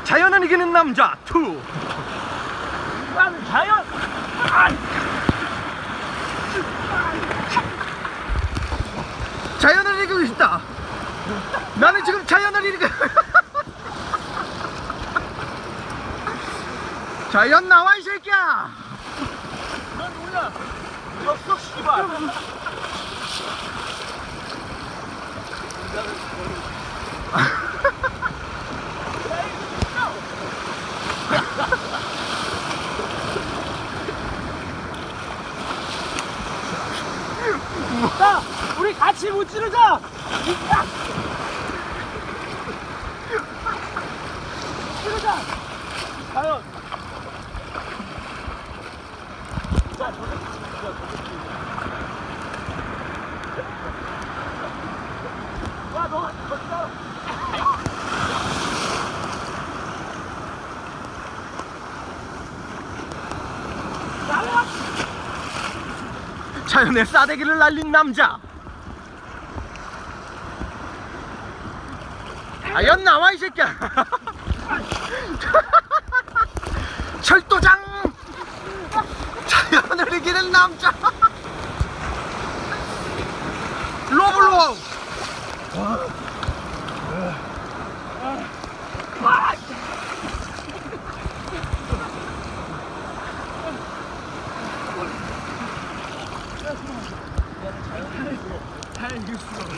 자연을 이기는 남자 2. 나는 자연. 자연을 이기고 싶다. 나는 지금 자연을 이기고 자연 나와 이 새끼야. 넌 누구냐? 졌어 씨발. 자, 우리 같이 무찌르자. 찌르자. 과연. 자, 저 새끼 진짜 저 새끼. 와, 너가 졌어. 나와. 자연의 싸대기를 날린 남자. 자연 나와 이 새끼야. 철도장. 자연을 이기는 남자. 로블로. 잘 이길 수가 없어.